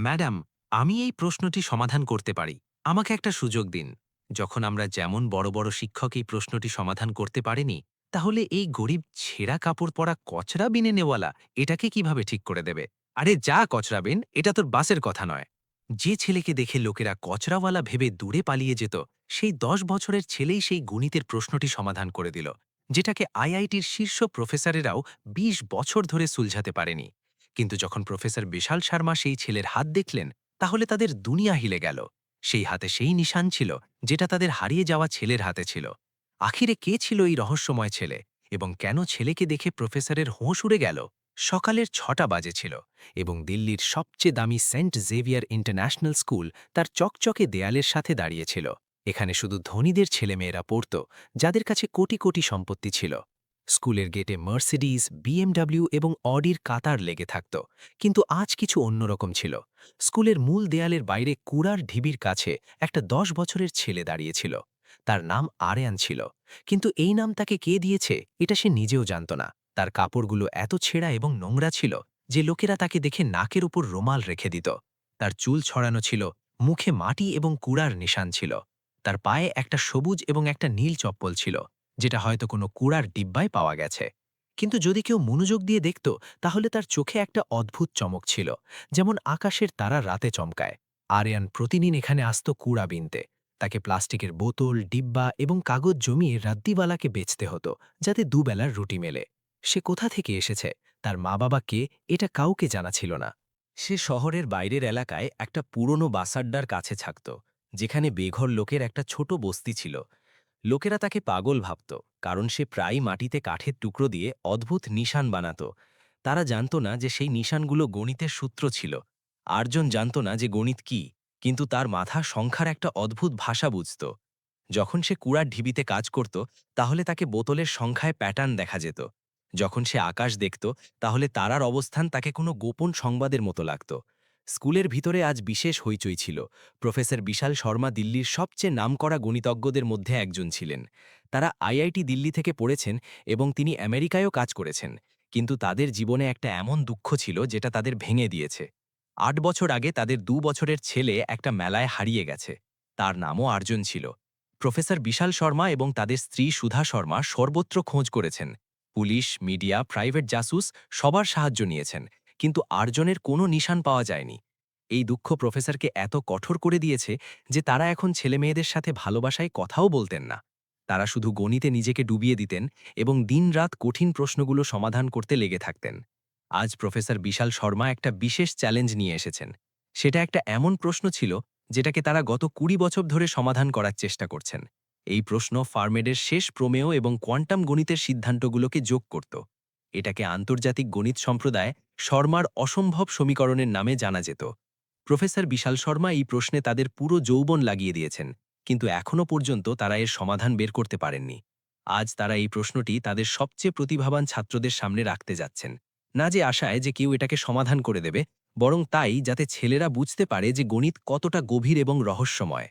Madam, আমি এই প্রশ্নটি সমাধান করতে পারি। আমাকে একটা সুযোগ দিন। যখন আমরা যেমন বড় বড় শিক্ষক এই প্রশ্নটি সমাধান করতে পারেনি, তাহলে এই গরিব ছেঁড়া কাপড় পরা কচরা বিনে নেওয়ালা এটাকে কিভাবে ঠিক করে দেবে? আরে যা কচরা বিন, এটা তোর বাসের কথা নয়। যে ছেলেকে দেখে লোকেরা কচরাওয়ালা ভেবে দূরে পালিয়ে যেত, সেই 10 বছরের ছেলেই সেই গণিতের প্রশ্নটি সমাধান করে দিল, যেটাকে আইআইটির শীর্ষ প্রফেসরেরাও 20 বছর ধরে সুলঝাতে পারেনি। কিন্তু যখন প্রফেসর বিশাল শর্মা সেই ছেলের হাত দেখলেন, তাহলে তাদের দুনিয়া হিলে গেল। সেই হাতে সেই নিশান ছিল, যেটা তাদের হারিয়ে যাওয়া ছেলের হাতে ছিল। আখিরে কে ছিল এই রহস্যময় ছেলে, এবং কেন ছেলেকে দেখে প্রফেসরের হোঁশ উড়ে গেল? সকালের 6টা বাজে ছিল, এবং দিল্লির সবচেয়ে দামি সেন্ট জেভিয়ার ইন্টারন্যাশনাল স্কুল তার চকচকে দেয়ালের সাথে দাঁড়িয়েছিল। এখানে শুধু ধনীদের ছেলেমেয়েরা পড়ত, যাদের কাছে কোটি কোটি সম্পত্তি ছিল। স্কুলের গেটে মার্সিডিজ, বিএমডব্লিউ এবং অডির কাতার লেগে থাকত। কিন্তু আজ কিছু অন্যরকম ছিল। স্কুলের মূল দেয়ালের বাইরে কুড়ার ঢিবির কাছে একটা 10 বছরের ছেলে দাঁড়িয়েছিল। তার নাম আরিয়ান ছিল। কিন্তু এই নাম তাকে কে দিয়েছে এটা সে নিজেও জানত না। তার কাপড়গুলো এত ছেঁড়া এবং নোংরা ছিল যে লোকেরা তাকে দেখে নাকের উপর রুমাল রেখে দিত। তার চুল ছড়ানো ছিল, মুখে মাটি এবং কুড়ার নিশান ছিল। তার পায়ে একটা সবুজ এবং একটা নীল চপ্পল ছিল, যেটা হয়তো কোনো কুড়ার ডিব্বায় পাওয়া গেছে। কিন্তু যদি কেউ মনোযোগ দিয়ে দেখত, তাহলে তার চোখে একটা অদ্ভুত চমক ছিল, যেমন আকাশের তারা রাতে চমকায়। আরিয়ান প্রতিদিন এখানে আসত কুড়া বিনতে। তাকে প্লাস্টিকের বোতল, ডিব্বা এবং কাগজ জমিয়ে রাদ্দিওয়ালাকে বেচতে হতো, যাতে দুবেলার রুটি মেলে। সে কোথা থেকে এসেছে, তার মা বাবা কে, এটা কাউকে জানা ছিল না। সে শহরের বাইরের এলাকায় একটা পুরনো বাসাড্ডার কাছে থাকত, যেখানে বেঘর লোকের একটা ছোট বস্তি ছিল। লোকেরা তাকে পাগল ভাবত, কারণ সে প্রায়ই মাটিতে কাঠের টুকরো দিয়ে অদ্ভুত নিশান বানাত। তারা জানত না যে সেই নিশানগুলো গণিতের সূত্র ছিল। আর্জন জানত না যে গণিত কি, কিন্তু তার মাথা সংখ্যার একটা অদ্ভুত ভাষা বুঝত। যখন সে কুড়ার ঢিবিতে কাজ করত, তাহলে তাকে বোতলের সংখ্যায় প্যাটার্ন দেখা যেত। যখন সে আকাশ দেখত, তাহলে তারার অবস্থান তাকে কোনো গোপন সংবাদের মতো লাগত। স্কুলের ভিতরে আজ বিশেষ হইচই ছিল। প্রফেসর বিশাল শর্মা দিল্লির সবচেয়ে নামকরা গণিতজ্ঞদের মধ্যে একজন ছিলেন। তারা আইআইটি দিল্লি থেকে পড়েছেন এবং তিনি আমেরিকায়ও কাজ করেছেন। কিন্তু তাদের জীবনে একটা এমন দুঃখ ছিল যেটা তাদের ভেঙে দিয়েছে। 8 বছর আগে তাদের 2 বছরের ছেলে একটা মেলায় হারিয়ে গেছে। তার নামও আর্জুন ছিল। প্রফেসর বিশাল শর্মা এবং তাদের স্ত্রী সুধা শর্মা সর্বত্র খোঁজ করেছেন। পুলিশ, মিডিয়া, প্রাইভেট জাসুস সবার সাহায্য নিয়েছেন, কিন্তু আর্জনের কোনো নিশান পাওয়া যায়নি। এই দুঃখ প্রফেসরকে এত কঠোর করে দিয়েছে যে তারা এখন ছেলেমেয়েদের সাথে ভালোবাসায় কথাও বলতেন না। তারা শুধু গণিতে নিজেকে ডুবিয়ে দিতেন এবং দিনরাত কঠিন প্রশ্নগুলো সমাধান করতে লেগে থাকতেন। আজ প্রফেসর বিশাল শর্মা একটা বিশেষ চ্যালেঞ্জ নিয়ে এসেছেন। সেটা একটা এমন প্রশ্ন ছিল যেটাকে তারা গত 20 বছর ধরে সমাধান করার চেষ্টা করছেন। এই প্রশ্ন ফার্মেডের শেষ প্রমেয় এবং কোয়ান্টাম গণিতের সিদ্ধান্তগুলোকে যোগ করত। এটাকে আন্তর্জাতিক গণিত সম্প্রদায় শর্মার অসম্ভব সমীকরণের নামে জানা যেত। প্রফেসর বিশাল শর্মা এই প্রশ্নে তাদের পুরো যৌবন লাগিয়ে দিয়েছেন, কিন্তু এখনও পর্যন্ত তারা এর সমাধান বের করতে পারেননি। আজ তারা এই প্রশ্নটি তাদের সবচেয়ে প্রতিভাবান ছাত্রদের সামনে রাখতে যাচ্ছেন, না যে আশায় যে কেউ এটাকে সমাধান করে দেবে, বরং তাই যাতে ছেলেরা বুঝতে পারে যে গণিত কতটা গভীর এবং রহস্যময়।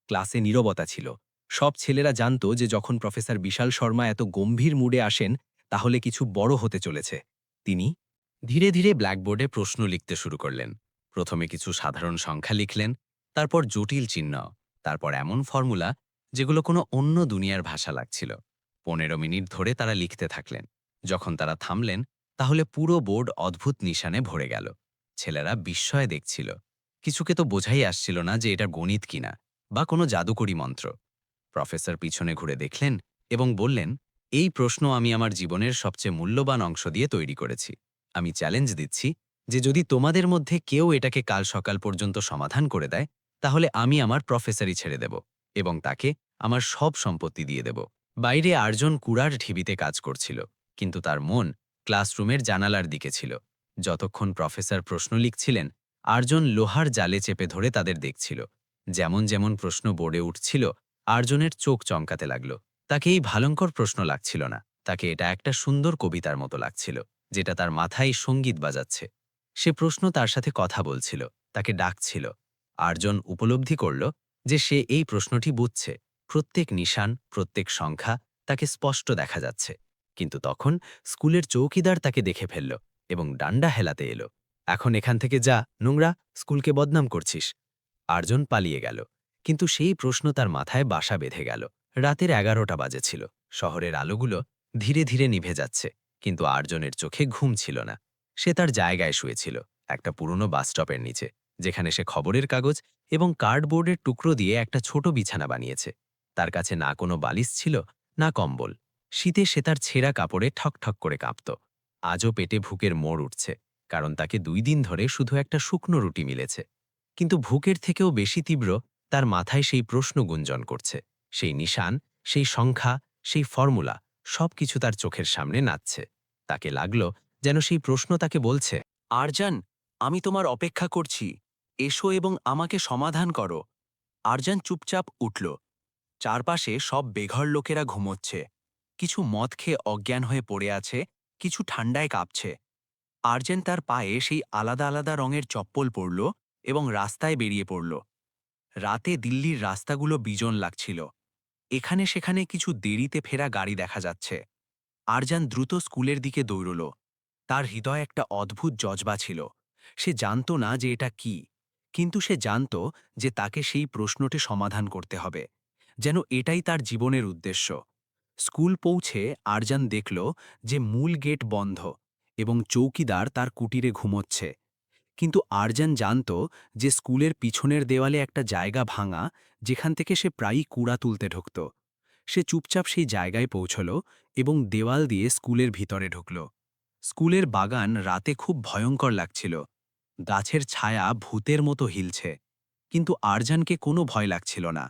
ক্লাসে নীরবতা ছিল। সব ছেলেরা জানত যে যখন প্রফেসর বিশাল শর্মা এত গম্ভীর মুডে আসেন, তাহলে কিছু বড় হতে চলেছে। তিনি ধীরে ধীরে ব্ল্যাকবোর্ডে প্রশ্ন লিখতে শুরু করলেন। প্রথমে কিছু সাধারণ সংখ্যা লিখলেন, তারপর জটিল চিহ্ন, তারপর এমন ফর্মুলা যেগুলো কোনো অন্য দুনিয়ার ভাষা লাগছিল। 15 মিনিট ধরে তারা লিখতে থাকলেন। যখন তারা থামলেন, তাহলে পুরো বোর্ড অদ্ভুত নিশানে ভরে গেল। ছেলেরা বিস্ময়ে দেখছিল। কিছুকে তো বোঝাই আসছিল না যে এটা গণিত কিনা, বা কোনো জাদুকরি মন্ত্র। প্রফেসর পিছনে ঘুরে দেখলেন এবং বললেন, এই প্রশ্ন আমি আমার জীবনের সবচেয়ে মূল্যবান অংশ দিয়ে তৈরি করেছি। আমি চ্যালেঞ্জ দিচ্ছি যে যদি তোমাদের মধ্যে কেউ এটাকে কাল সকাল পর্যন্ত সমাধান করে দেয়, তাহলে আমি আমার প্রফেসরই ছেড়ে দেব এবং তাকে আমার সব সম্পত্তি দিয়ে দেব। বাইরে আর্জন কুড়ার ঢিবিতে কাজ করছিল, কিন্তু তার মন ক্লাসরুমের জানালার দিকে ছিল। যতক্ষণ প্রফেসর প্রশ্ন লিখছিলেন, আর্জন লোহার জালে চেপে ধরে তাদের দেখছিল। যেমন যেমন প্রশ্ন বোর্ডে উঠছিল, আর্জনের চোখ চমকাতে লাগল। তাকে এই ভয়ঙ্কর প্রশ্ন লাগছিল না, তাকে এটা একটা সুন্দর কবিতার মতো লাগছিল, যেটা তার মাথায় সঙ্গীত বাজাচ্ছে। সে প্রশ্ন তার সাথে কথা বলছিল, তাকে ডাকছিল। আর্জন উপলব্ধি করল যে সে এই প্রশ্নটি বুঝছে। প্রত্যেক নিশান, প্রত্যেক সংখ্যা তাকে স্পষ্ট দেখা যাচ্ছে। কিন্তু তখন স্কুলের চৌকিদার তাকে দেখে ফেলল এবং ডান্ডা হেলাতে এলো। এখন এখান থেকে যা, নোংরা, স্কুলকে বদনাম করছিস। আর্জন পালিয়ে গেল, কিন্তু সেই প্রশ্ন তার মাথায় বাসা বেঁধে গেল। রাতের 11টা বাজেছিল। শহরের আলোগুলো ধীরে ধীরে নিভে যাচ্ছে, কিন্তু আর্জনের চোখে ঘুম ছিল না। সে তার জায়গায় শুয়েছিল, একটা পুরনো বাসস্টপের নিচে, যেখানে সে খবরের কাগজ এবং কার্ডবোর্ডের টুকরো দিয়ে একটা ছোট বিছানা বানিয়েছে। তার কাছে না কোনো বালিশ ছিল, না কম্বল। শীতে সে তার ছেঁড়া কাপড়ে ঠকঠক করে কাঁপত। আজও পেটে ভুকের মোড় উঠছে, কারণ তাকে 2 দিন ধরে শুধু একটা শুকনো রুটি মিলেছে। কিন্তু ভুকের থেকেও বেশি তীব্র তার মাথায় সেই প্রশ্ন গুঞ্জন করছে। সেই নিশান, সেই সংখ্যা, সেই ফর্মুলা, সবকিছু তার চোখের সামনে নাচছে। তাকে লাগল যেন সেই প্রশ্ন তাকে বলছে, আরজান, আমি তোমার অপেক্ষা করছি। এসো এবং আমাকে সমাধান করো। আরজান চুপচাপ উঠল। চারপাশে সব বেঘর লোকেরা ঘুমোচ্ছে। কিছু মদ খেয়ে অজ্ঞান হয়ে পড়ে আছে, কিছু ঠান্ডায় কাঁপছে। আরজান তার পায়ে সেই আলাদা আলাদা রঙের চপ্পল পরল এবং রাস্তায় বেরিয়ে পড়ল। রাতে দিল্লির রাস্তাগুলো বিজন লাগছিল। এখানে সেখানে কিছু দেরিতে ফেরা গাড়ি দেখা যাচ্ছে। আরজান দ্রুত স্কুলের দিকে দৌড়ল। তার হৃদয়ে একটা অদ্ভুত জজবা ছিল। সে জানত না যে এটা কি, কিন্তু সে জানত যে তাকে সেই প্রশ্নটি সমাধান করতে হবে, যেন এটাই তার জীবনের উদ্দেশ্য। স্কুল পৌঁছে আরজান দেখল যে মূল গেট বন্ধ এবং চৌকিদার তার কুটিরে ঘুমোচ্ছে। কিন্তু আরজান জানত যে স্কুলের পিছনের দেওয়ালে একটা জায়গা ভাঙা, যেখান থেকে সে প্রায়ই কুড়া তুলতে ঢুকত। সে চুপচাপ সেই জায়গায় পৌঁছল এবং দেওয়াল দিয়ে স্কুলের ভিতরে ঢুকল। স্কুলের বাগান রাতে খুব ভয়ঙ্কর লাগছিল। গাছের ছায়া ভূতের মতো হিলছে, কিন্তু আরজানকে কোনো ভয় লাগছিল না।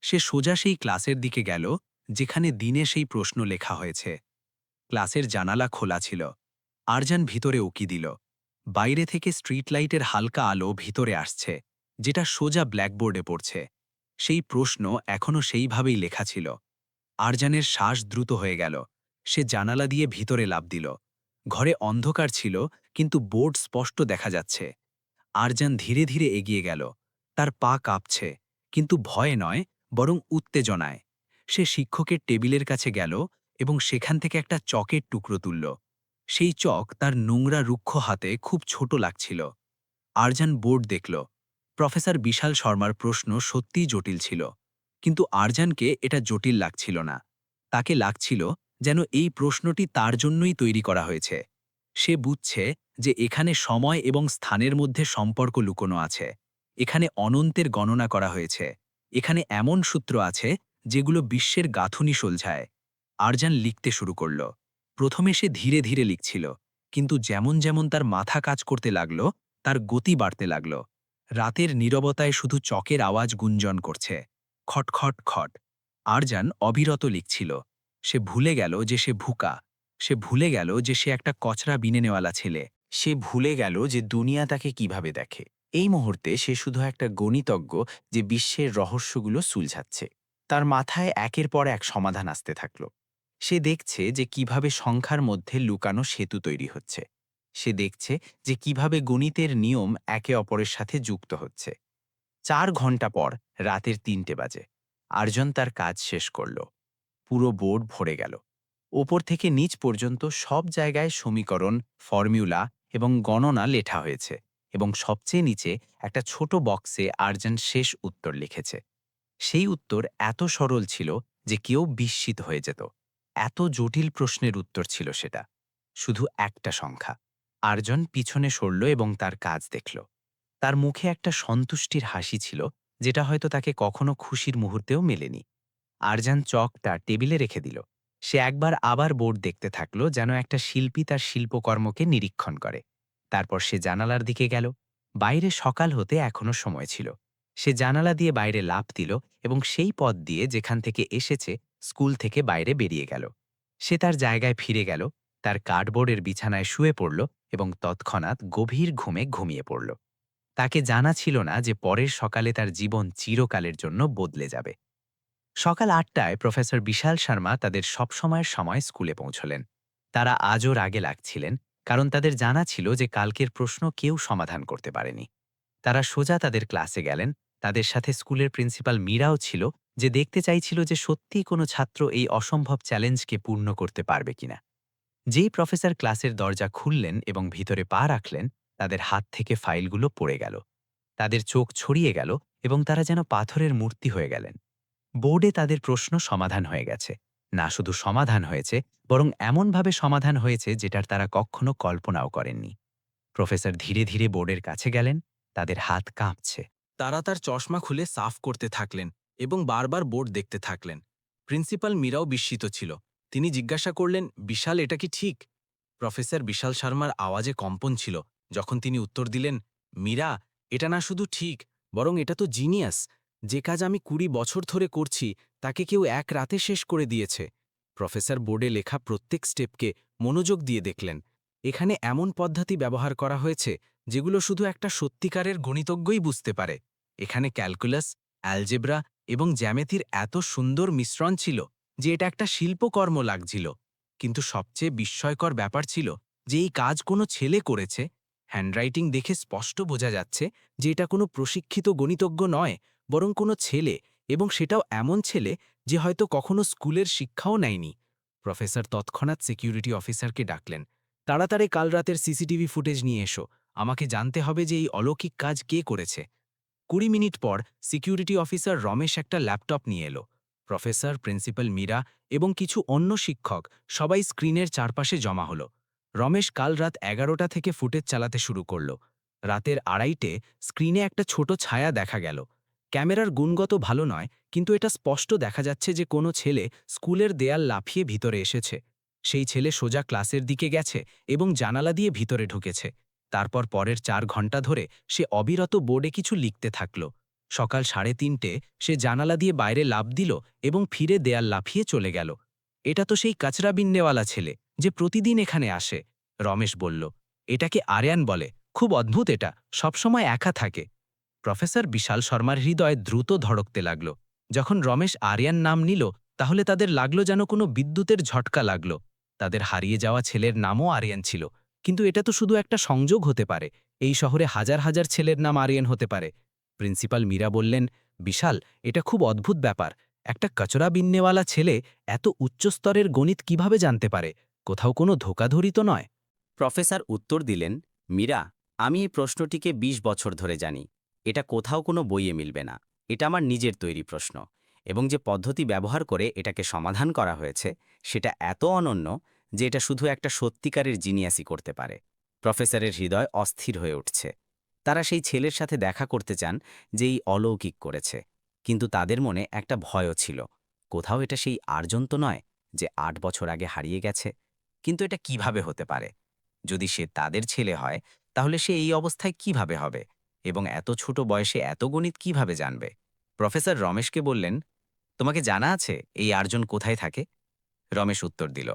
সে সোজা সেই ক্লাসের দিকে গেল, যেখানে দিনে সেই প্রশ্ন লেখা হয়েছে। ক্লাসের জানালা খোলা ছিল। আরজান ভিতরে উকি দিল। বাইরে থেকে স্ট্রিট লাইটের হালকা আলো ভিতরে আসছে, যেটা সোজা ব্ল্যাকবোর্ডে পড়ছে। সেই প্রশ্ন এখনও সেইভাবেই লেখা ছিল। আরজানের শ্বাস দ্রুত হয়ে গেল। সে জানালা দিয়ে ভিতরে লাফ দিল। ঘরে অন্ধকার ছিল, কিন্তু বোর্ড স্পষ্ট দেখা যাচ্ছে। আরজান ধীরে ধীরে এগিয়ে গেল। তার পা কাঁপছে, কিন্তু ভয়ে নয়, বরং উত্তেজনায়। সে শিক্ষকের টেবিলের কাছে গেল এবং সেখান থেকে একটা চকের টুকরো তুলল। সেই চক তার নোংরা রুক্ষ হাতে খুব ছোট লাগছিল। আরজান বোর্ড দেখল। প্রফেসর বিশাল শর্মার প্রশ্ন সত্যিই জটিল ছিল, কিন্তু আরজানকে এটা জটিল লাগছিল না। তাকে লাগছিল যেন এই প্রশ্নটি তার জন্যই তৈরি করা হয়েছে। সে বুঝছে যে এখানে সময় এবং স্থানের মধ্যে সম্পর্ক লুকোনো আছে। এখানে অনন্তের গণনা করা হয়েছে। এখানে এমন সূত্র আছে যেগুলো বিশ্বের গাঁথুনি সোলঝায়। আরজান লিখতে শুরু করল। প্রথমে সে ধীরে ধীরে লিখছিল, কিন্তু যেমন যেমন তার মাথা কাজ করতে লাগল, তার গতি বাড়তে লাগল। রাতের নীরবতায় শুধু চকের আওয়াজ গুঞ্জন করছে, খটখট খট। আরজান অবিরত লিখছিল। সে ভুলে গেল যে সে ভুকা। সে ভুলে গেল যে সে একটা কচরা বিনে নেওয়ালা ছেলে। সে ভুলে গেল যে দুনিয়া তাকে কিভাবে দেখে। এই মুহূর্তে সে শুধু একটা গণিতজ্ঞ যে বিশ্বের রহস্যগুলো সুলঝাচ্ছে। তার মাথায় একের পর এক সমাধান আসতে থাকল। সে দেখছে যে কিভাবে সংখ্যার মধ্যে লুকানো সেতু তৈরি হচ্ছে। সে দেখছে যে কিভাবে গণিতের নিয়ম একে অপরের সাথে যুক্ত হচ্ছে। 4 ঘন্টা পর রাতের 3টে বাজে। আরজন তার কাজ শেষ করল। পুরো বোর্ড ভরে গেল। ওপর থেকে নিচ পর্যন্ত সব জায়গায় সমীকরণ, ফর্মুলা এবং গণনা লেখা হয়েছে, এবং সবচেয়ে নিচে একটা ছোট বক্সে আরজন শেষ উত্তর লিখেছে। সেই উত্তর এত সরল ছিল যে কেউ বিস্মিত হয়ে যেত। এত জটিল প্রশ্নের উত্তর ছিল সেটা। শুধু একটা সংখ্যা। আরজন পিছনে সরল এবং তার কাজ দেখল। তার মুখে একটা সন্তুষ্টির হাসি ছিল, যেটা হয়তো তাকে কখনো খুশির মুহূর্তেও মেলেনি। আরজান চকটা টেবিলে রেখে দিল। সে একবার আবার বোর্ড দেখতে থাকলো, যেন একটা শিল্পী তার শিল্পকর্মকে নিরীক্ষণ করে। তারপর সে জানালার দিকে গেল। বাইরে সকাল হতে এখনো সময় ছিল। সে জানালা দিয়ে বাইরে লাফ দিল এবং সেই পথ দিয়ে যেখান থেকে এসেছে স্কুল থেকে বাইরে বেরিয়ে গেল। সে তার জায়গায় ফিরে গেল, তার কার্ডবোর্ডের বিছানায় শুয়ে পড়ল এবং তৎক্ষণাৎ গভীর ঘুমে ঘুমিয়ে পড়ল। তাকে জানা ছিল না যে পরের সকালে তার জীবন চিরকালের জন্য বদলে যাবে। সকাল 8টায় প্রফেসর বিশাল শর্মা তাদের সবসময়ের সময় স্কুলে পৌঁছলেন। তারা আজও রাগে লাগছিলেন, কারণ তাদের জানা ছিল যে কালকের প্রশ্ন কেউ সমাধান করতে পারেনি। তারা সোজা তাদের ক্লাসে গেলেন। তাদের সাথে স্কুলের প্রিন্সিপাল মীরাও ছিল, যে দেখতে চাইছিল যে সত্যিই কোনো ছাত্র এই অসম্ভব চ্যালেঞ্জকে পূর্ণ করতে পারবে কিনা। যেই প্রফেসর ক্লাসের দরজা খুললেন এবং ভিতরে পা রাখলেন, তাদের হাত থেকে ফাইলগুলো পড়ে গেল। তাদের চোখ ছড়িয়ে গেল এবং তারা যেন পাথরের মূর্তি হয়ে গেলেন। বোর্ডে তাদের প্রশ্ন সমাধান হয়ে গেছে। না শুধু সমাধান হয়েছে, বরং এমনভাবে সমাধান হয়েছে যেটার তারা কখনো কল্পনাও করেননি। প্রফেসর ধীরে ধীরে বোর্ডের কাছে গেলেন, তাদের হাত কাঁপছে। তারা তার চশমা খুলে সাফ করতে থাকলেন এবং বারবার বোর্ড দেখতে থাকলেন। প্রিন্সিপাল মীরাও বিস্মিত ছিল। তিনি জিজ্ঞাসা করলেন, বিশাল, এটা কি ঠিক? প্রফেসর বিশাল শর্মার আওয়াজে কম্পন ছিল যখন তিনি উত্তর দিলেন, মীরা, এটা না শুধু ঠিক, বরং এটা তো জিনিয়াস। যে কাজ আমি ২০ বছর ধরে করছি তাকে কেউ এক রাতে শেষ করে দিয়েছে। প্রফেসর বোর্ডে লেখা প্রত্যেক স্টেপকে মনোযোগ দিয়ে দেখলেন। এখানে এমন পদ্ধতি ব্যবহার করা হয়েছে যেগুলো শুধু একটা সত্যিকারের গণিতজ্ঞই বুঝতে পারে। এখানে ক্যালকুলাস, অ্যালজেব্রা এবং জ্যামিতির এত সুন্দর মিশ্রণ ছিল যে এটা একটা শিল্পকর্ম লাগছিল। কিন্তু সবচেয়ে বিস্ময়কর ব্যাপার ছিল যে এই কাজ কোনো ছেলে করেছে। হ্যান্ডরাইটিং দেখে স্পষ্ট বোঝা যাচ্ছে যে এটা কোনো প্রশিক্ষিত গণিতজ্ঞ নয়, বরং কোনো ছেলে, এবং সেটাও এমন ছেলে যে হয়তো কখনো স্কুলের শিক্ষাও নেয়নি। প্রফেসর তৎক্ষণাৎ সিকিউরিটি অফিসারকে ডাকলেন। তাড়াতাড়ি কাল রাতের সিসিটিভি ফুটেজ নিয়ে এসো, আমাকে জানতে হবে যে এই অলৌকিক কাজ কে করেছে। ২০ মিনিট পর সিকিউরিটি অফিসার রমেশ একটা ল্যাপটপ নিয়ে এলো। প্রফেসর, প্রিন্সিপাল মীরা এবং কিছু অন্য শিক্ষক সবাই স্ক্রিনের চারপাশে জমা হলো। রমেশ কাল রাত ১১টা থেকে ফুটেজ চালাতে শুরু করল। রাতের ২:৩০ স্ক্রিনে একটা ছোট ছায়া দেখা গেল। ক্যামেরার গুণগত ভালো নয়, কিন্তু এটা স্পষ্ট দেখা যাচ্ছে যে কোনো ছেলে স্কুলের দেয়াল লাফিয়ে ভিতরে এসেছে। সেই ছেলে সোজা ক্লাসের দিকে গেছে এবং জানালা দিয়ে ভিতরে ঢুকেছে। তারপর পরের ৪ ঘণ্টা ধরে সে অবিরত বোর্ডে কিছু লিখতে থাকল। সকাল ৩:৩০ সে জানালা দিয়ে বাইরে লাফ দিল এবং ফিরে দেয়াল লাফিয়ে চলে গেল। এটা তো সেই কাচরা বিন্নেওয়ালা ছেলে যে প্রতিদিন এখানে আসে, রমেশ বলল। এটাকে আরিয়ান বলে। খুব অদ্ভুত, এটা সবসময় একা থাকে। প্রফেসর বিশাল শর্মার হৃদয় দ্রুত ধড়কতে লাগল। যখন রমেশ আরিয়ান নাম নিল, তাহলে তাদের লাগলো যেন কোনো বিদ্যুতের ঝটকা লাগল। তাদের হারিয়ে যাওয়া ছেলের নামও আরিয়ান ছিল। কিন্তু এটা তো শুধু একটা সংযোগ হতে পারে। এই শহরে হাজার হাজার ছেলের নাম আরিয়ান হতে পারে। প্রিন্সিপাল মীরা বললেন, বিশাল, এটা খুব অদ্ভুত ব্যাপার। একটা কচরা বিন্নেওয়ালা ছেলে এত উচ্চস্তরের গণিত কিভাবে জানতে পারে? কোথাও কোনো ধোকাধড়ি তো নয়? প্রফেসর উত্তর দিলেন, মীরা, আমি এই প্রশ্নটিকে ২০ বছর ধরে জানি। এটা কোথাও কোনো বইয়ে মিলবে না। এটা আমার নিজের তৈরি প্রশ্ন, এবং যে পদ্ধতি ব্যবহার করে এটাকে সমাধান করা হয়েছে সেটা এত অনন্য যে এটা শুধু একটা সত্যিকারের জিনিয়াসই করতে পারে। প্রফেসরের হৃদয় অস্থির হয়ে উঠছে। তারা সেই ছেলের সাথে দেখা করতে চান যে এই অলৌকিক করেছে, কিন্তু তাদের মনে একটা ভয়ও ছিল। কোথাও এটা সেই আর্জন তো নয় যে ৮ বছর আগে হারিয়ে গেছে। কিন্তু এটা কিভাবে হতে পারে? যদি সে তাদের ছেলে হয়, তাহলে সে এই অবস্থায় কিভাবে হবে এবং এত ছোট বয়সে এত গণিত কিভাবে জানবে? প্রফেসর রমেশকে বললেন, তোমাকে জানা আছে এই আর্জন কোথায় থাকে? রমেশ উত্তর দিল,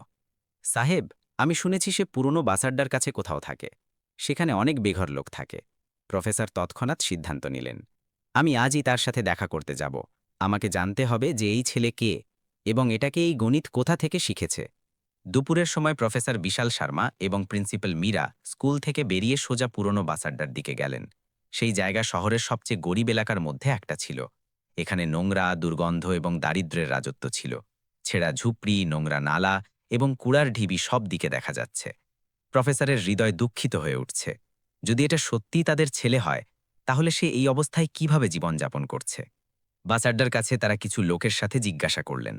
সাহেব, আমি শুনেছি সে পুরনো বাসাড্ডার কাছে কোথাও থাকে। সেখানে অনেক বেঘর লোক থাকে। প্রফেসর তৎক্ষণাৎ সিদ্ধান্ত নিলেন, আমি আজই তার সাথে দেখা করতে যাব। আমাকে জানতে হবে যে এই ছেলে কে এবং এটাকে এই গণিত কোথা থেকে শিখেছে। দুপুরের সময় প্রফেসর বিশাল শর্মা এবং প্রিন্সিপাল মীরা স্কুল থেকে বেরিয়ে সোজা পুরনো বাসাড্ডার দিকে গেলেন। সেই জায়গা শহরের সবচেয়ে গরিব এলাকার মধ্যে একটা ছিল। এখানে নোংরা, দুর্গন্ধ এবং দারিদ্র্যের রাজত্ব ছিল। ছেঁড়া ঝুপড়ি, নোংরা নালা এবং কুড়ার ঢিবি সব দিকে দেখা যাচ্ছে। প্রফেসরের হৃদয় দুঃখিত হয়ে উঠছে। যদি এটা সত্যিই তাদের ছেলে হয়, তাহলে সে এই অবস্থায় কিভাবে জীবনযাপন করছে? বাসাড্ডার কাছে তারা কিছু লোকের সাথে জিজ্ঞাসা করলেন।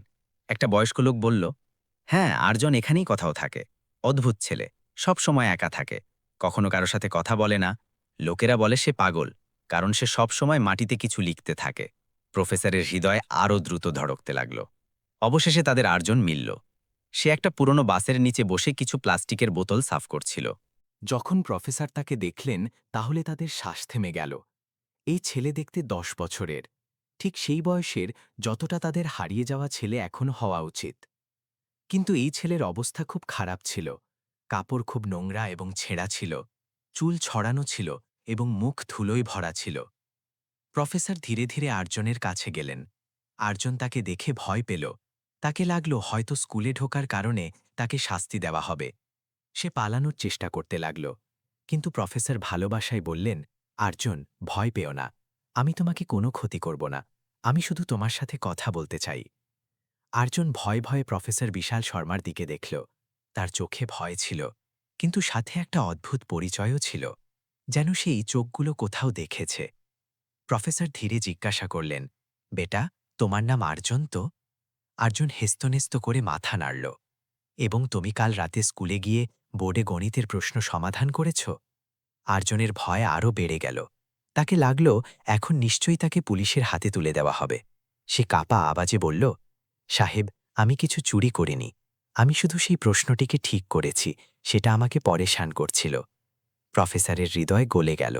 একটা বয়স্ক লোক বলল, হ্যাঁ, আর্জন এখানেই কোথাও থাকে। অদ্ভুত ছেলে, সব সময় একা থাকে, কখনো কারো সাথে কথা বলে না। লোকেরা বলে সে পাগল, কারণ সে সব সময় মাটিতে কিছু লিখতে থাকে। প্রফেসরের হৃদয় আরও দ্রুত ধড়কতে লাগল। অবশেষে তাদের আর্জন মিলল। সে একটা পুরনো বাসের নিচে বসে কিছু প্লাস্টিকের বোতল সাফ করছিল। যখন প্রফেসর তাকে দেখলেন, তাহলে তাদের শ্বাস থেমে গেল। এই ছেলে দেখতে ১০ বছরের, ঠিক সেই বয়সের যতটা তাদের হারিয়ে যাওয়া ছেলে এখন হওয়া উচিত। কিন্তু এই ছেলের অবস্থা খুব খারাপ ছিল। কাপড় খুব নোংরা এবং ছেঁড়া ছিল, চুল ছড়ানো ছিল এবং মুখ ধুলোয় ভরা ছিল। প্রফেসর ধীরে ধীরে আর্জনের কাছে গেলেন। আর্জন তাকে দেখে ভয় পেল। তাকে লাগল হয়তো স্কুলে ঢোকার কারণে তাকে শাস্তি দেওয়া হবে। সে পালানোর চেষ্টা করতে লাগল। কিন্তু প্রফেসর ভালোবাসায় বললেন, আর্জন, ভয় পেও না। আমি তোমাকে কোনো ক্ষতি করব না। আমি শুধু তোমার সাথে কথা বলতে চাই। আর্জন ভয়ে ভয়ে প্রফেসর বিশাল শর্মার দিকে দেখল। তার চোখে ভয় ছিল, কিন্তু সাথে একটা অদ্ভুত পরিচয়ও ছিল। যেন সেই চোখগুলো কোথাও দেখেছে। প্রফেসর ধীরে জিজ্ঞাসা করলেন, বেটা, তোমার নাম আর্জুন তো? আর্জুন হেস্তনেস্ত করে মাথা নাড়ল। এবং তুমি কাল রাতে স্কুলে গিয়ে বোর্ডে গণিতের প্রশ্ন সমাধান করেছ? আর্জুনের ভয় আরও বেড়ে গেল। তাকে লাগল এখন নিশ্চয়ই তাকে পুলিশের হাতে তুলে দেওয়া হবে। সে কাপা আওয়াজে বলল, সাহেব, আমি কিছু চুরি করিনি। আমি শুধু সেই প্রশ্নটিকে ঠিক করেছি, সেটা আমাকে পরেশান করছিল। প্রফেসরের হৃদয় গলে গেল।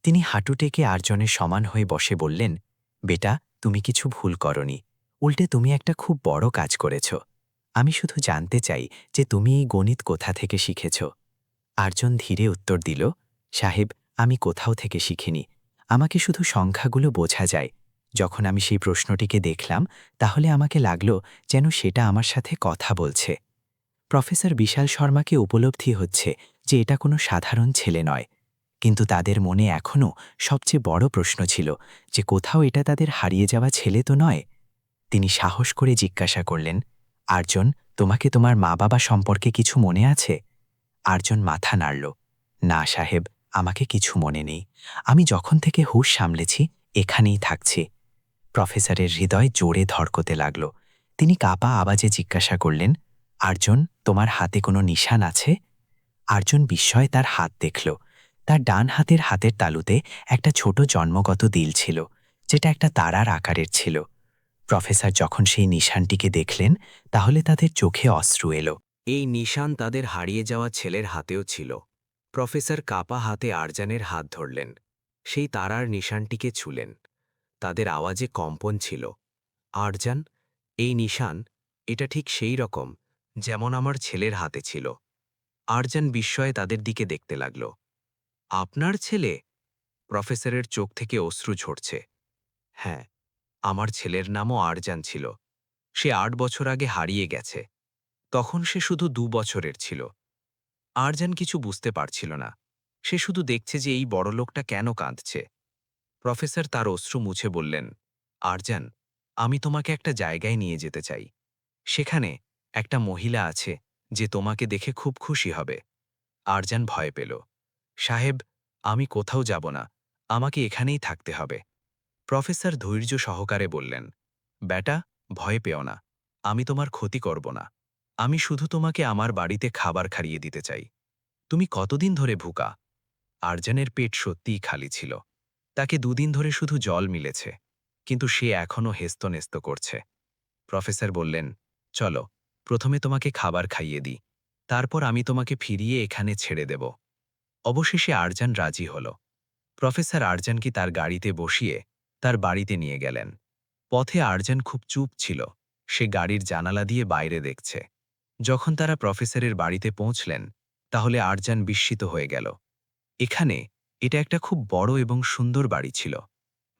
তিনি হাঁটু টেকে আর্জনের সমান হয়ে বসে বললেন, বেটা, তুমি কিছু ভুল করনি। উল্টে তুমি একটা খুব বড় কাজ করেছ। আমি শুধু জানতে চাই যে তুমি এই গণিত কোথা থেকে শিখেছ। আর্জুন ধীরে উত্তর দিল, সাহেব, আমি কোথাও থেকে শিখিনি। আমাকে শুধু সংখ্যাগুলো বোঝা যায়। যখন আমি সেই প্রশ্নটিকে দেখলাম, তাহলে আমাকে লাগল যেন সেটা আমার সাথে কথা বলছে। প্রফেসর বিশাল শর্মাকে উপলব্ধি হচ্ছে যে এটা কোনো সাধারণ ছেলে নয়। কিন্তু তাদের মনে এখনও সবচেয়ে বড় প্রশ্ন ছিল যে কোথাও এটা তাদের হারিয়ে যাওয়া ছেলে তো নয়। তিনি সাহস করে জিজ্ঞাসা করলেন, আর্জুন, তোমাকে তোমার মা বাবা সম্পর্কে কিছু মনে আছে? আর্জুন মাথা নাড়ল। না সাহেব, আমাকে কিছু মনে নেই। আমি যখন থেকে হুঁশ সামলেছি এখানেই থাকছি। প্রফেসরের হৃদয় জোরে ধড়কতে লাগল। তিনি কাপা আওয়াজে জিজ্ঞাসা করলেন, আর্জুন, তোমার হাতে কোনো নিশান আছে? আর্জুন বিস্ময়ে তার হাত দেখল। তার ডান হাতের তালুতে একটা ছোট জন্মগত দিল ছিল, যেটা একটা তারার আকারের ছিল। প্রফেসর যখন সেই নিশানটিকে দেখলেন, তাহলে তাদের চোখে অশ্রু এলো। এই নিশান তাদের হারিয়ে যাওয়া ছেলের হাতেও ছিল। প্রফেসর কাপা হাতে আরজানের হাত ধরলেন। সেই তারার নিশানটিকে ছুলেন। তাদের আওয়াজে কম্পন ছিল। আরজান, এই নিশান, এটা ঠিক সেই রকম যেমন আমার ছেলের হাতে ছিল। আরজান বিস্ময়ে তাদের দিকে দেখতে লাগল। আপনার ছেলে? প্রফেসরের চোখ থেকে অশ্রু ঝরছে। হ্যাঁ, আমার ছেলের নামও আরজান ছিল। সে ৮ বছর আগে হারিয়ে গেছে। তখন সে শুধু ২ বছরের ছিল। আরজান কিছু বুঝতে পারছিল না। সে শুধু দেখছে যে এই বড় লোকটা কেন কাঁদছে। প্রফেসর তার অশ্রু মুছে বললেন, আরজান, আমি তোমাকে একটা জায়গায় নিয়ে যেতে চাই। সেখানে একটা মহিলা আছে যে তোমাকে দেখে খুব খুশি হবে। আরজান ভয় পেল। সাহেব, আমি কোথাও যাব না। আমাকে এখানেই থাকতে হবে। প্রফেসর ধৈর্য সহকারে বললেন, বেটা, ভয় পেও না। আমি তোমার ক্ষতি করব না। আমি শুধু তোমাকে আমার বাড়িতে খাবার খাইয়ে দিতে চাই। তুমি কতদিন ধরে ভুকা? আরজানের পেট সত্যিই খালি ছিল। তাকে ২ দিন ধরে শুধু জল মিলেছে, কিন্তু সে এখনও হেস্তনেস্ত করছে। প্রফেসর বললেন, চলো, প্রথমে তোমাকে খাবার খাইয়ে দিই, তারপর আমি তোমাকে ফিরিয়ে এখানে ছেড়ে দেব। অবশেষে আরজান রাজি হল। প্রফেসর আরজানকে তার গাড়িতে বসিয়ে তার বাড়িতে নিয়ে গেলেন। পথে আরজান খুব চুপ ছিল। সে গাড়ির জানালা দিয়ে বাইরে দেখছে। যখন তারা প্রফেসরের বাড়িতে পৌঁছলেন, তাহলে আরজান বিস্মিত হয়ে গেল। এখানে এটা একটা খুব বড় এবং সুন্দর বাড়ি ছিল।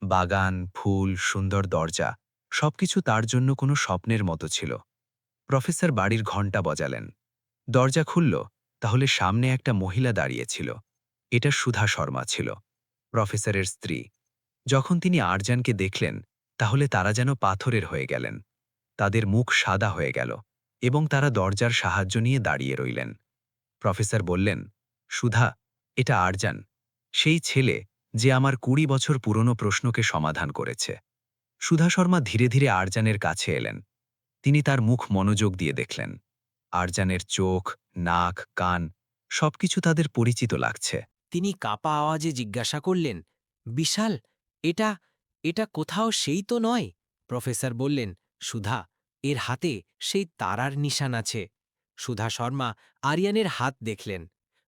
বাগান, ফুল, সুন্দর দরজা, সবকিছু তার জন্য কোনো স্বপ্নের মতো ছিল। প্রফেসর বাড়ির ঘণ্টা বাজালেন। দরজা খুলল, তাহলে সামনে একটা মহিলা দাঁড়িয়েছিল। এটা সুধা শর্মা ছিল, প্রফেসরের স্ত্রী। যখন তিনি আরজানকে দেখলেন, তাহলে তারা যেন পাথরের হয়ে গেলেন। তাদের মুখ সাদা হয়ে গেল এবং তারা দরজার সাহায্য নিয়ে দাঁড়িয়ে রইলেন। প্রফেসর বললেন, সুধা, এটা আরজান, সেই ছেলে যে আমার ২০ বছর পুরনো প্রশ্নকে সমাধান করেছে। সুধা শর্মা ধীরে ধীরে আরজানের কাছে এলেন। তিনি তার মুখ মনোযোগ দিয়ে দেখলেন। আরজানের চোখ, নাক, কান, সবকিছু তাদের পরিচিত লাগছে। তিনি কাপা আওয়াজে জিজ্ঞাসা করলেন, বিশাল, এটা এটা কোথাও সেই তো নয়? প্রফেসর বললেন, সুধা, এর হাতে সেই তারার নিশান আছে। সুধা শর্মা আরিয়ানের হাত দেখলেন।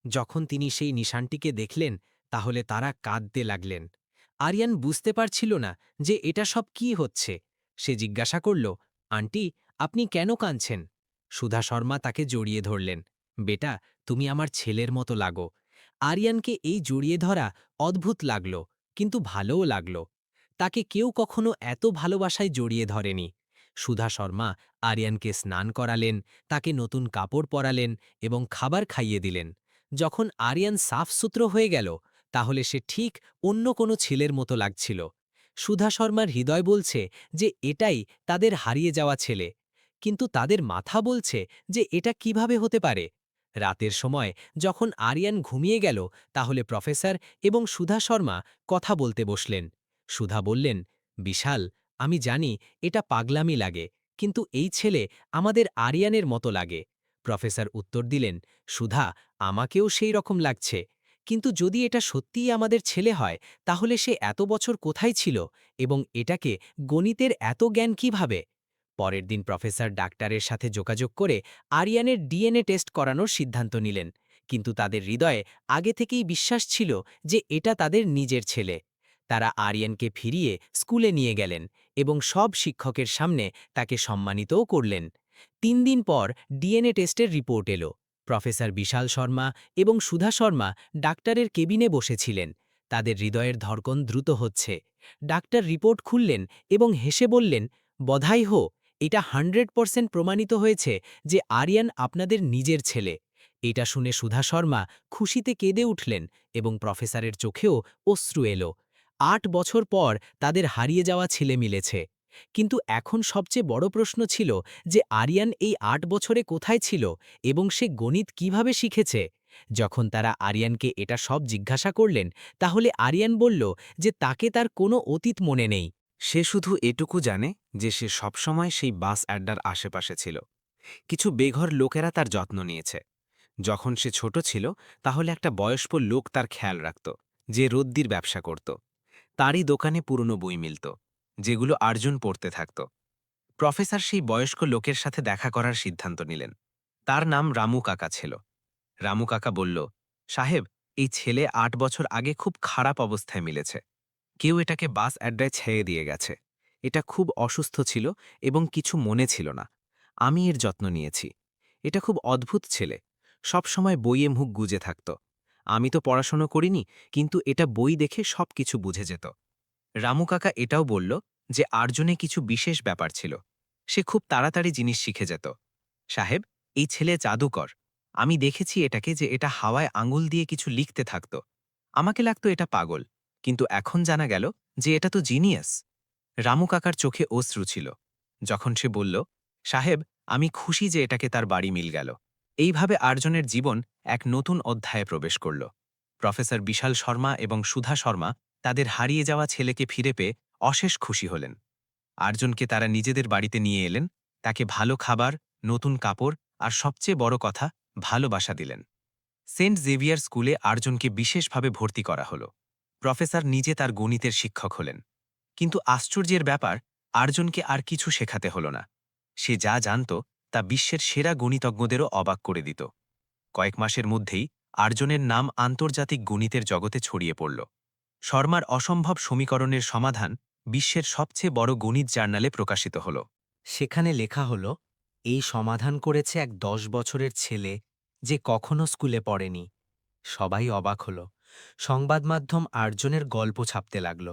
যখন তিনি সেই নিশানটিকে দেখলেন, তাহলে তারা কাঁদতে লাগলেন। আরিয়ান বুঝতে পারছিল না যে এটা সব কি হচ্ছে। সে জিজ্ঞাসা করল, আন্টি, আপনি কেন কাঁদছেন? সুধা শর্মা তাকে জড়িয়ে ধরলেন। বেটা, তুমি আমার ছেলের মতো লাগো। আরিয়ানকে এই জড়িয়ে ধরা অদ্ভুত লাগল, কিন্তু ভালোও লাগল। তাকে কেউ কখনো এত ভালোবাসায় জড়িয়ে ধরেনি। সুধা শর্মা আরিয়ানকে স্নান করালেন, তাকে নতুন কাপড় পরালেন এবং খাবার খাইয়ে দিলেন। যখন আরিয়ান সাফসুতরো হয়ে গেল, তাহলে সে ঠিক অন্য কোনো ছেলের মতো লাগছিল। সুধা শর্মার হৃদয় বলছে যে এটাই তাদের হারিয়ে যাওয়া ছেলে, কিন্তু তাদের মাথা বলছে যে এটা কিভাবে হতে পারে। রাতের সময় যখন আরিয়ান ঘুমিয়ে গেল তাহলে প্রফেসর এবং সুধা শর্মা কথা বলতে বসলেন। সুধা বললেন, বিশাল, আমি জানি এটা পাগলামি লাগে, কিন্তু এই ছেলে আমাদের আরিয়ানের মতো লাগে। প্রফেসর উত্তর দিলেন, সুধা, আমাকেও সেই রকম লাগছে, কিন্তু যদি এটা সত্যিই আমাদের ছেলে হয় তাহলে সে এত বছর কোথায় ছিল এবং এটাকে গণিতের এত জ্ঞান কিভাবে? পরের দিন প্রফেসর ডাক্তারের সাথে যোগাযোগ করে আরিয়ানের ডিএনএ টেস্ট করানোর সিদ্ধান্ত নিলেন, কিন্তু তাদের হৃদয়ে আগে থেকেই বিশ্বাস ছিল যে এটা তাদের নিজের ছেলে। তারা আরিয়ানকে ফিরিয়ে স্কুলে নিয়ে গেলেন এবং সব শিক্ষকের সামনে তাকে সম্মানিতও করলেন। 3 দিন পর ডিএনএ টেস্টের রিপোর্ট এলো। প্রফেসর বিশাল শর্মা এবং সুধা শর্মা ডাক্তারের কেবিনে বসেছিলেন। তাদের হৃদয়ের ধড়কন দ্রুত হচ্ছে। ডাক্তার রিপোর্ট খুললেন এবং হেসে বললেন, বধাই হো, এটা 100% প্রমাণিত হয়েছে যে আরিয়ান আপনাদের নিজের ছেলে। এটা শুনে সুধা শর্মা খুশিতে কেঁদে উঠলেন এবং প্রফেসরের চোখেও অশ্রু এলো। 8 বছর পর তাদের হারিয়ে যাওয়া ছেলে মিলেছে। কিন্তু এখন সবচেয়ে বড় প্রশ্ন ছিল যে আরিয়ান এই 8 বছরে কোথায় ছিল এবং সে গণিত কিভাবে শিখেছে। যখন তারা আরিয়ানকে এটা সব জিজ্ঞাসা করলেন, তাহলে আরিয়ান বলল যে তাকে তার কোনো অতীত মনে নেই। সে শুধু এটুকু জানে যে সে সবসময় সেই বাস আড্ডার আশেপাশে ছিল। কিছু বেঘর লোকেরা তার যত্ন নিয়েছে। যখন সে ছোট ছিল তাহলে একটা বয়স্ক লোক তার খেয়াল রাখত, যে রদ্দির ব্যবসা করত। তারই দোকানে পুরনো বই মিলত, যেগুলো আর্জুন পড়তে থাকত। প্রফেসর সেই বয়স্ক লোকের সাথে দেখা করার সিদ্ধান্ত নিলেন। তার নাম রামু কাকা ছিল। রামু কাকা বলল, সাহেব, এই ছেলে 8 বছর আগে খুব খারাপ অবস্থায় মিলেছে। কেউ এটাকে বাস আড্ডায় ছেড়ে দিয়ে গেছে। এটা খুব অসুস্থ ছিল এবং কিছু মনে ছিল না। আমি এর যত্ন নিয়েছি। এটা খুব অদ্ভুত ছেলে, সব সময় বইয়ে মুখ গুজে থাকত। আমি তো পড়াশোনা করিনি, কিন্তু এটা বই দেখে সব কিছু বুঝে যেত। রামু কাকা এটাও বলল যে আর্জুনে কিছু বিশেষ ব্যাপার ছিল। সে খুব তাড়াতাড়ি জিনিস শিখে যেত। সাহেব, এই ছেলে জাদুকর। আমি দেখেছি এটাকে যে এটা হাওয়ায় আঙুল দিয়ে কিছু লিখতে থাকত। আমাকে লাগতো এটা পাগল, কিন্তু এখন জানা গেল যে এটা তো জিনিয়াস। রামু কাকার চোখে অশ্রু ছিল যখন সে বলল, সাহেব, আমি খুশি যে এটাকে তার বাড়ি মিল গেল। এইভাবে আর্জনের জীবন এক নতুন অধ্যায়ে প্রবেশ করল। প্রফেসর বিশাল শর্মা এবং সুধা শর্মা তাদের হারিয়ে যাওয়া ছেলেকে ফিরে পেয়ে অশেষ খুশি হলেন। আর্জুনকে তারা নিজেদের বাড়িতে নিয়ে এলেন, তাকে ভালো খাবার, নতুন কাপড় আর সবচেয়ে বড় কথা, ভালোবাসা দিলেন। সেন্ট জেভিয়ার স্কুলে আর্জুনকে বিশেষভাবে ভর্তি করা হল। প্রফেসর নিজে তার গণিতের শিক্ষক হলেন। কিন্তু আশ্চর্যের ব্যাপার, আর্জুনকে আর কিছু শেখাতে হল না। সে যা জানত তা বিশ্বের সেরা গণিতজ্ঞদেরও অবাক করে দিত। কয়েক মাসের মধ্যেই আর্জুনের নাম আন্তর্জাতিক গণিতের জগতে ছড়িয়ে পড়ল। শর্মার অসম্ভব সমীকরণের সমাধান বিশ্বের সবচেয়ে বড় গণিত জার্নালে প্রকাশিত হল। সেখানে লেখা হলো, এই সমাধান করেছে এক 10 বছরের ছেলে যে কখনো স্কুলে পড়েনি। সবাই অবাক হল। সংবাদ মাধ্যম আর্জুনের গল্প ছাপতে লাগল।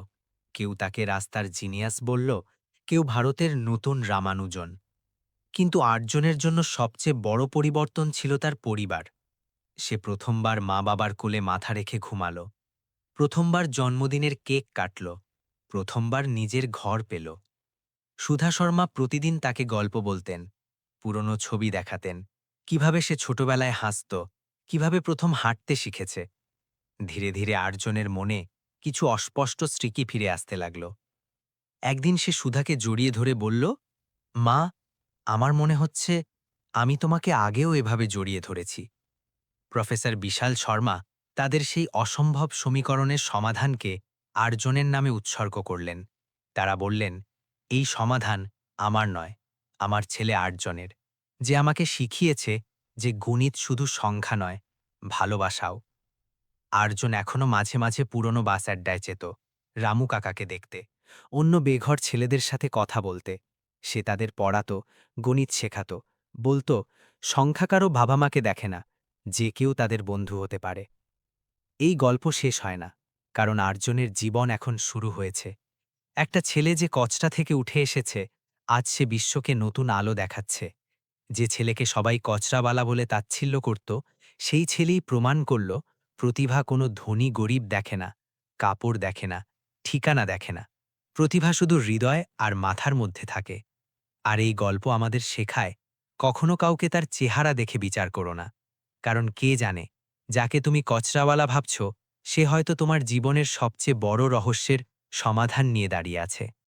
কেউ তাকে রাস্তার জিনিয়াস বলল, কেউ ভারতের নতুন রামানুজন। কিন্তু আর্জুনের জন্য সবচেয়ে বড় পরিবর্তন ছিল তার পরিবার। সে প্রথমবার মা বাবার কোলে মাথা রেখে ঘুমালো, প্রথমবার জন্মদিনের কেক কাটল, প্রথমবার নিজের ঘর পেল। সুধা শর্মা প্রতিদিন তাকে গল্প বলতেন, পুরনো ছবি দেখাতেন, কিভাবে সে ছোটবেলায় হাসত, কিভাবে প্রথম হাঁটতে শিখেছে। ধীরে ধীরে আর্জুনের মনে কিছু অস্পষ্ট স্মৃতি ফিরে আসতে লাগল। একদিন সে সুধাকে জড়িয়ে ধরে বলল, মা, আমার মনে হচ্ছে আমি তোমাকে আগেও এভাবে জড়িয়ে ধরেছি। প্রফেসর বিশাল শর্মা তাদের সেই অসম্ভব সমীকরণের সমাধানকে আর্জুনের নামে উৎসর্গ করলেন। তারা বললেন, এই সমাধান আমার নয়, আমার ছেলে আর্জনের, যে আমাকে শিখিয়েছে যে গণিত শুধু সংখ্যা নয়, ভালোবাসাও। আর্জুন এখনো মাঝে মাঝে পুরনো বাস আড্ডায় যেত, রামু কাকাকে দেখতে, অন্য বেঘর ছেলেদের সাথে কথা বলতে। সে তাদের পড়াতো, গণিত শেখাত, বলতো, সংখ্যা কারো বাবা মাকে দেখে না, যে কেউ তাদের বন্ধু হতে পারে। এই গল্প শেষ হয় না, কারণ আর্জুনের জীবন এখন শুরু হয়েছে। একটা ছেলে যে কচটা থেকে উঠে এসেছে, আজ সে বিশ্বকে নতুন আলো দেখাচ্ছে। যে ছেলেকে সবাই কচরাওয়ালা বলে তাচ্ছিল্য করত, সেই ছেলেই প্রমাণ করল, প্রতিভা কোনো ধনী গরিব দেখে না, কাপড় দেখে না, ঠিকানা দেখে না। প্রতিভা শুধু হৃদয় আর মাথার মধ্যে থাকে। আর এই গল্প আমাদের শেখায়, কখনো কাউকে তার চেহারা দেখে বিচার করো না, কারণ কে জানে, যাকে তুমি কচরাওয়ালা ভাবছ সে হয়তো তোমার জীবনের সবচেয়ে বড় রহস্যের সমাধান নিয়ে দাঁড়িয়ে আছে।